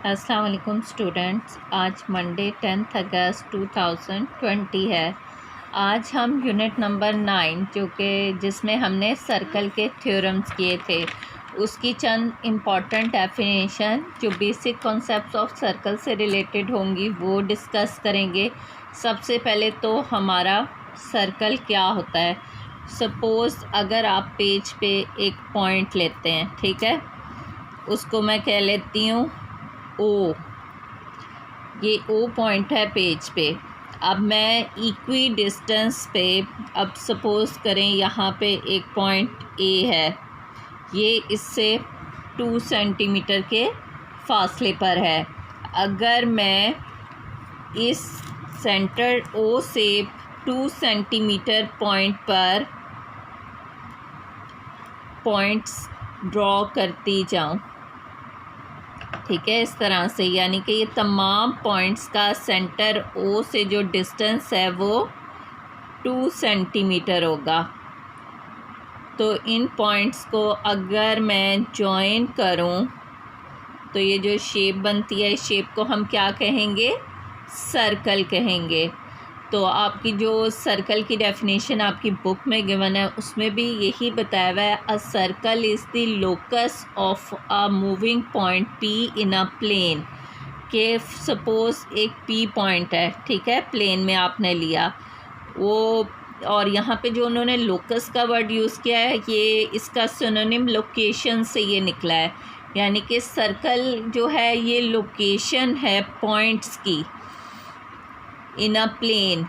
अस्सलाम वालेकुम स्टूडेंट्स। आज मंडे 10 अगस्त 2020 है। आज हम यूनिट नंबर 9 जिसमें हमने सर्कल के थ्योरम्स किए थे उसकी चंद इम्पॉर्टेंट डेफिनेशन जो बेसिक कॉन्सेप्ट्स ऑफ सर्कल से रिलेटेड होंगी वो डिस्कस करेंगे। सबसे पहले तो हमारा सर्कल क्या होता है। सपोज़ अगर आप पेज पे एक पॉइंट लेते हैं, ठीक है, उसको मैं कह लेती हूँ ओ। ये ओ पॉइंट है पेज पे। अब मैं इक्वी डिस्टेंस पे, अब सपोज़ करें यहाँ पे एक पॉइंट ए है, ये इससे 2 सेंटीमीटर के फासले पर है। अगर मैं इस सेंटर ओ से 2 सेंटीमीटर पॉइंट पर पॉइंट्स ड्रॉ करती जाऊँ, ठीक है, इस तरह से, यानी कि ये तमाम पॉइंट्स का सेंटर ओ से जो डिस्टेंस है वो 2 सेंटीमीटर होगा। तो इन पॉइंट्स को अगर मैं जॉइन करूं तो ये जो शेप बनती है, इस शेप को हम क्या कहेंगे? सर्कल कहेंगे। तो आपकी जो सर्कल की डेफिनेशन आपकी बुक में गिवन है उसमें भी यही बताया हुआ है, a circle is the locus of a moving point P in a plane. के सपोज़ एक पी पॉइंट है, ठीक है, प्लेन में आपने लिया वो, और यहाँ पे जो उन्होंने लोकस का वर्ड यूज़ किया है, ये इसका सिनोनिम लोकेशन से ये निकला है, यानी कि सर्कल जो है ये लोकेशन है पॉइंट्स की इन अ प्लेन,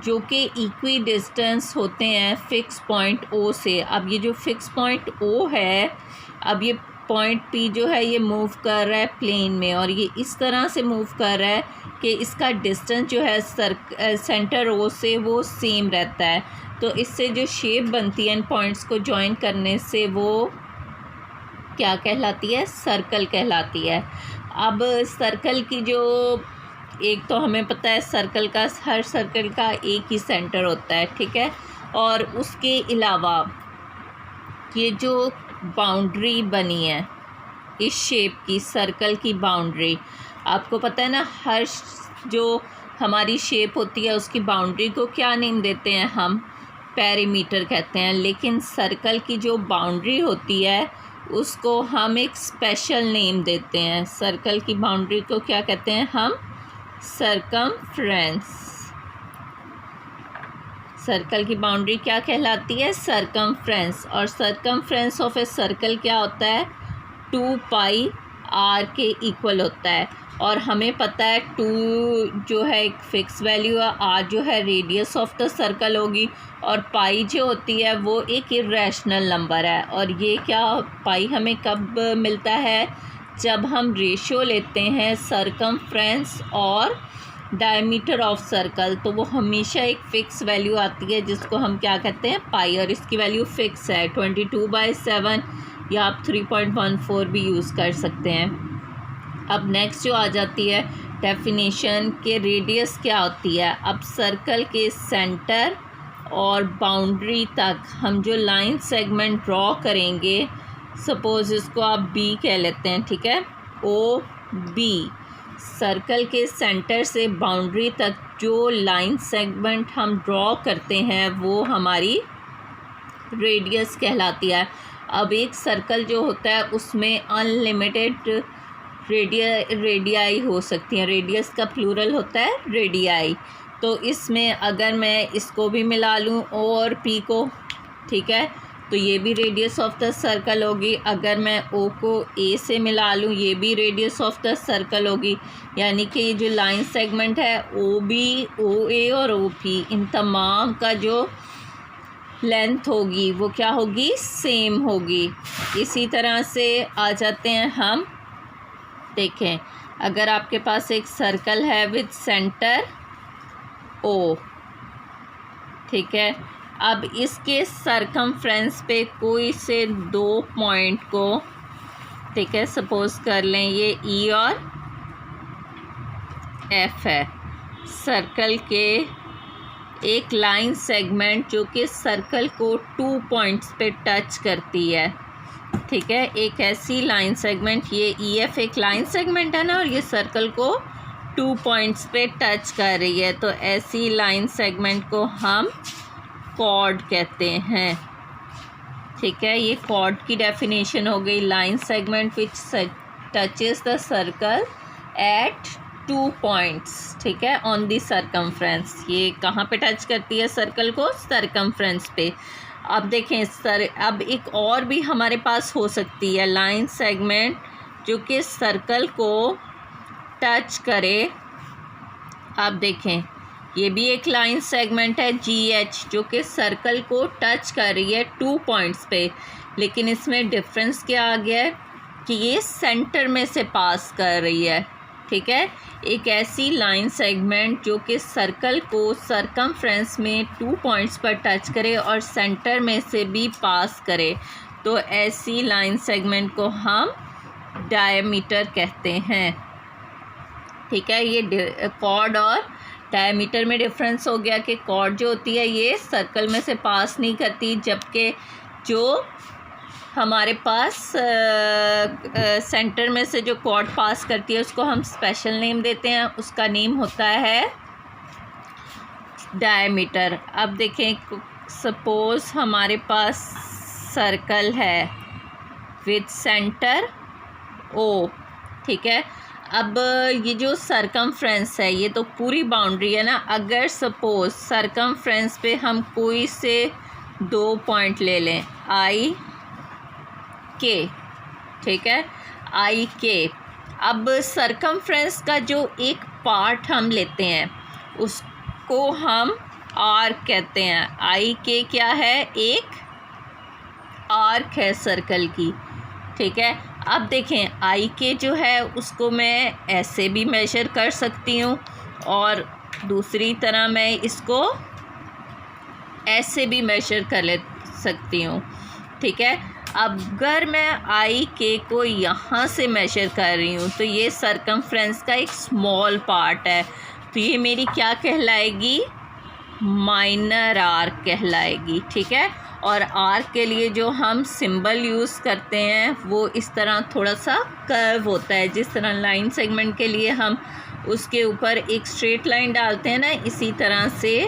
जो कि इक्वी डिस्टेंस होते हैं फिक्स पॉइंट ओ से। अब ये जो फिक्स पॉइंट ओ है, अब ये पॉइंट पी जो है ये मूव कर रहा है प्लेन में, और ये इस तरह से मूव कर रहा है कि इसका डिस्टेंस जो है सेंटर ओ से वो सेम रहता है। तो इससे जो शेप बनती है इन पॉइंट्स को जॉइन करने से वो क्या कहलाती है? सर्कल कहलाती है। अब सर्कल की जो, एक तो हमें पता है सर्कल का, हर सर्कल का एक ही सेंटर होता है, ठीक है, और उसके अलावा ये जो बाउंड्री बनी है इस शेप की, सर्कल की बाउंड्री, आपको पता है ना, हर जो हमारी शेप होती है उसकी बाउंड्री को क्या नेम देते हैं हम? पेरीमीटर कहते हैं। लेकिन सर्कल की जो बाउंड्री होती है उसको हम एक स्पेशल नेम देते हैं। सर्कल की बाउंड्री को क्या कहते हैं हम? सर्कमफ्रेंस। सर्कल की बाउंड्री क्या कहलाती है? सर्कमफ्रेंस। और सर्कमफ्रेंस ऑफ ए सर्कल क्या होता है? 2 पाई आर के इक्वल होता है। और हमें पता है 2 जो है एक फिक्स वैल्यू है, आर जो है रेडियस ऑफ द सर्कल होगी, और पाई जो होती है वो एक इरेशनल नंबर है। और ये क्या, पाई हमें कब मिलता है? जब हम रेशियो लेते हैं सर्कमफ्रेंस और डायमीटर ऑफ सर्कल, तो वो हमेशा एक फ़िक्स वैल्यू आती है जिसको हम क्या कहते हैं? पाई। और इसकी वैल्यू फ़िक्स है 22/7, या आप 3.14 भी यूज़ कर सकते हैं। अब नेक्स्ट जो आ जाती है डेफिनेशन के रेडियस क्या होती है। अब सर्कल के सेंटर और बाउंड्री तक हम जो लाइन सेगमेंट ड्रॉ करेंगे, सपोज़ इसको आप बी कह लेते हैं, ठीक है, ओ बी। सर्कल के सेंटर से बाउंड्री तक जो लाइन सेगमेंट हम ड्रॉ करते हैं वो हमारी रेडियस कहलाती है। अब एक सर्कल जो होता है उसमें अनलिमिटेड रेडियाई हो सकती हैं। रेडियस का प्लूरल होता है रेडियाई। तो इसमें अगर मैं इसको भी मिला लूँ ओ और पी को, ठीक है, तो ये भी रेडियस ऑफ द सर्कल होगी। अगर मैं ओ को ए से मिला लूँ, ये भी रेडियस ऑफ द सर्कल होगी। यानी कि ये जो लाइन सेगमेंट है ओ बी, ओ ए और ओ पी, इन तमाम का जो लेंथ होगी वो क्या होगी? सेम होगी। इसी तरह से आ जाते हैं हम, देखें, अगर आपके पास एक सर्कल है विद सेंटर ओ, ठीक है, अब इसके सरकमफ्रेंस पे कोई से 2 पॉइंट को, ठीक है, सपोज़ कर लें ये ई और एफ है। सर्कल के एक लाइन सेगमेंट जो कि सर्कल को 2 पॉइंट्स पे टच करती है, ठीक है, एक ऐसी लाइन सेगमेंट, ये EF एक लाइन सेगमेंट है ना, और ये सर्कल को 2 पॉइंट्स पे टच कर रही है, तो ऐसी लाइन सेगमेंट को हम कॉर्ड कहते हैं। ठीक है, ये कॉर्ड की डेफिनेशन हो गई, line segment which touches the circle eight 2 points. ठीक है, ऑन दी सरकमफ्रेंस, ये कहाँ पे टच करती है सर्कल को? सरकमफ्रेंस पे। अब देखें अब एक और भी हमारे पास हो सकती है लाइन सेगमेंट जो कि सर्कल को टच करे। आप देखें, ये भी एक लाइन सेगमेंट है GH जो कि सर्कल को टच कर रही है 2 पॉइंट्स पे, लेकिन इसमें डिफरेंस क्या आ गया है कि ये सेंटर में से पास कर रही है। ठीक है, एक ऐसी लाइन सेगमेंट जो कि सर्कल को सरकमफ्रेंस में 2 पॉइंट्स पर टच करे और सेंटर में से भी पास करे, तो ऐसी लाइन सेगमेंट को हम डायमीटर कहते हैं। ठीक है, ये कॉर्ड और डायमीटर में डिफरेंस हो गया कि कॉर्ड जो होती है ये सर्कल में से पास नहीं करती, जबकि जो हमारे पास सेंटर में से जो कॉर्ड पास करती है उसको हम स्पेशल नेम देते हैं, उसका नेम होता है डायमीटर। अब देखें, सपोज़ हमारे पास सर्कल है विद सेंटर O। ठीक है, अब ये जो सरकमफ्रेंस है ये तो पूरी बाउंड्री है ना, अगर सपोज़ सरकमफ्रेंस पे हम कोई से 2 पॉइंट ले लें I K, ठीक है, I K। अब सरकमफ्रेंस का जो एक पार्ट हम लेते हैं उसको हम आर्क कहते हैं। I K क्या है? एक आर्क है सर्कल की। ठीक है, अब देखें, I K जो है उसको मैं ऐसे भी मेजर कर सकती हूँ और दूसरी तरह मैं इसको ऐसे भी मेजर कर ले सकती हूँ। ठीक है, अगर मैं I K को यहाँ से मेजर कर रही हूँ तो ये सरकमफ्रेंस का एक स्मॉल पार्ट है, तो ये मेरी क्या कहलाएगी? माइनर आर्क कहलाएगी। ठीक है, और आर्क के लिए जो हम सिंबल यूज़ करते हैं वो इस तरह थोड़ा सा कर्व होता है, जिस तरह लाइन सेगमेंट के लिए हम उसके ऊपर एक स्ट्रेट लाइन डालते हैं ना, इसी तरह से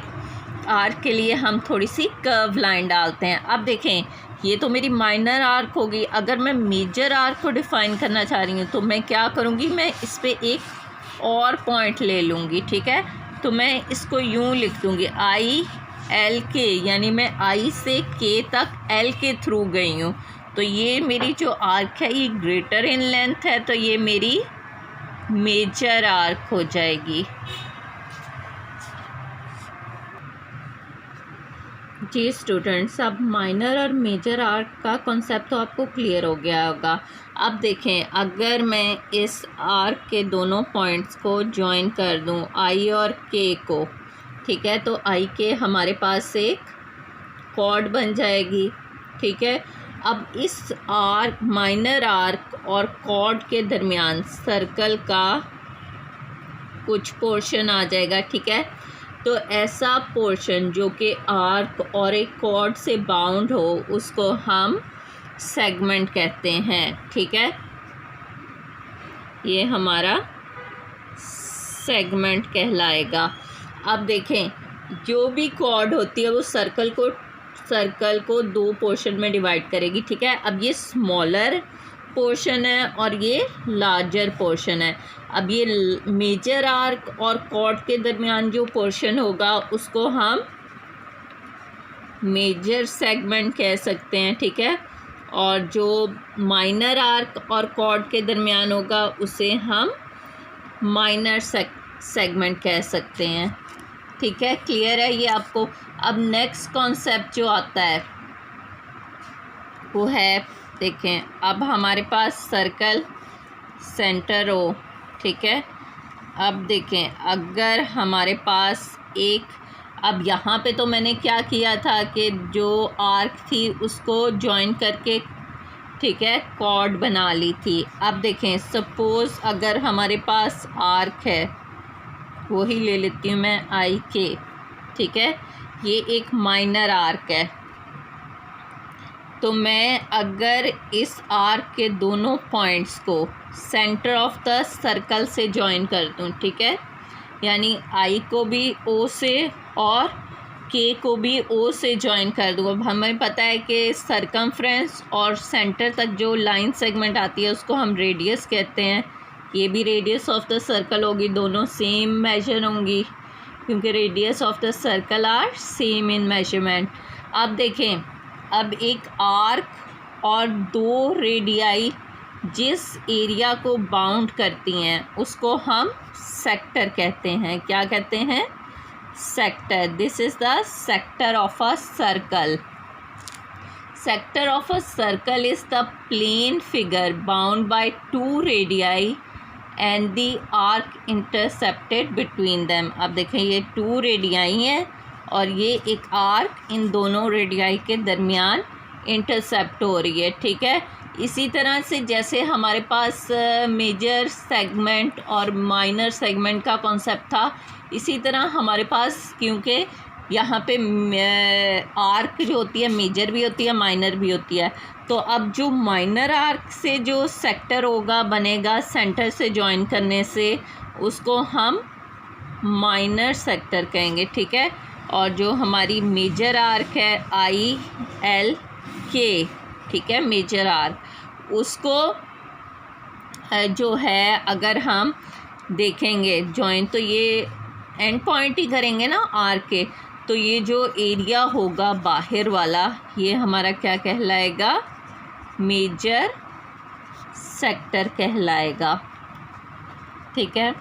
आर्क के लिए हम थोड़ी सी कर्व लाइन डालते हैं। अब देखें, ये तो मेरी माइनर आर्क होगी। अगर मैं मेजर आर्क को डिफ़ाइन करना चाह रही हूँ तो मैं क्या करूँगी? मैं इस पर एक और पॉइंट ले लूँगी। ठीक है, तो मैं इसको यूँ लिख दूँगी I L K, यानी मैं I से K तक L के थ्रू गई हूँ, तो ये मेरी जो आर्क है ये ग्रेटर इन लेंथ है, तो ये मेरी मेजर आर्क हो जाएगी। जी स्टूडेंट्स, अब माइनर और मेजर आर्क का कॉन्सेप्ट तो आपको क्लियर हो गया होगा। अब देखें, अगर मैं इस आर्क के दोनों पॉइंट्स को जॉइन कर दूं I और K को, ठीक है, तो I K हमारे पास एक कॉर्ड बन जाएगी। ठीक है, अब इस आर्क, माइनर आर्क और कॉर्ड के दरमियान सर्कल का कुछ पोर्शन आ जाएगा। ठीक है, तो ऐसा पोर्शन जो कि आर्क और एक कॉर्ड से बाउंड हो उसको हम सेगमेंट कहते हैं। ठीक है, ये हमारा सेगमेंट कहलाएगा। अब देखें, जो भी कॉर्ड होती है वो सर्कल को 2 पोर्शन में डिवाइड करेगी। ठीक है, अब ये स्मॉलर पोर्शन है और ये लार्जर पोर्शन है। अब ये मेजर आर्क और कॉर्ड के दरमियान जो पोर्शन होगा उसको हम मेजर सेगमेंट कह सकते हैं। ठीक है, और जो माइनर आर्क और कॉर्ड के दरमियान होगा उसे हम माइनर सेगमेंट कह सकते हैं। ठीक है, क्लियर है ये आपको? अब नेक्स्ट कॉन्सेप्ट जो आता है वो है, देखें, अब हमारे पास सर्कल सेंटर O। ठीक है, अब देखें, अगर हमारे पास एक, अब यहाँ पे तो मैंने क्या किया था कि जो आर्क थी उसको जॉइन करके, ठीक है, कॉर्ड बना ली थी। अब देखें, सपोज़ अगर हमारे पास आर्क है, वही ले लेती हूँ मैं I K। ठीक है, ये एक माइनर आर्क है। तो मैं अगर इस आर्क के दोनों पॉइंट्स को सेंटर ऑफ द सर्कल से जॉइन कर दूँ, ठीक है, यानी आई को भी ओ से और के को भी ओ से जॉइन कर दूँ। अब हमें पता है कि सरकमफ्रेंस और सेंटर तक जो लाइन सेगमेंट आती है उसको हम रेडियस कहते हैं। ये भी रेडियस ऑफ द सर्कल होगी, दोनों सेम मेजर होंगी क्योंकि radius of the circle are same in measurement. अब देखें, अब एक आर्क और दो रेडियाई जिस एरिया को बाउंड करती हैं उसको हम सेक्टर कहते हैं। क्या कहते हैं? Sector. This is the sector of a circle. Sector of a circle is the plane figure bound by two radii and the arc intercepted between them. अब देखें, ये टू रेडियाई हैं और ये एक आर्क इन दोनों रेडियाई के दरमियान इंटरसेप्ट हो रही है, ठीक है। इसी तरह से जैसे हमारे पास मेजर सेगमेंट और माइनर सेगमेंट का कॉन्सेप्ट था, इसी तरह हमारे पास, क्योंकि यहाँ पे आर्क जो होती है मेजर भी होती है माइनर भी होती है, तो अब जो माइनर आर्क से जो सेक्टर होगा बनेगा सेंटर से जॉइन करने से, उसको हम माइनर सेक्टर कहेंगे, ठीक है। और जो हमारी मेजर आर्क है आई एल के, ठीक है, मेजर आर्क, उसको जो है अगर हम देखेंगे जॉइन, तो ये एंड पॉइंट ही करेंगे ना आर्क के, तो ये जो एरिया होगा बाहर वाला, ये हमारा क्या कहलाएगा? मेजर सेक्टर कहलाएगा, ठीक है।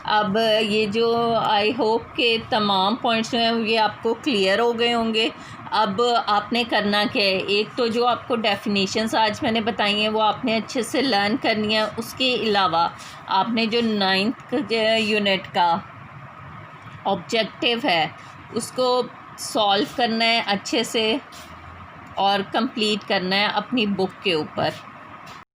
अब ये जो आई होप के तमाम पॉइंट्स जो हैं ये आपको क्लियर हो गए होंगे। अब आपने करना क्या है, एक तो जो आपको डेफिनेशंस आज मैंने बताई हैं वो आपने अच्छे से लर्न करनी है। उसके अलावा आपने जो 9th यूनिट का ऑब्जेक्टिव है उसको सॉल्व करना है अच्छे से और कंप्लीट करना है अपनी बुक के ऊपर।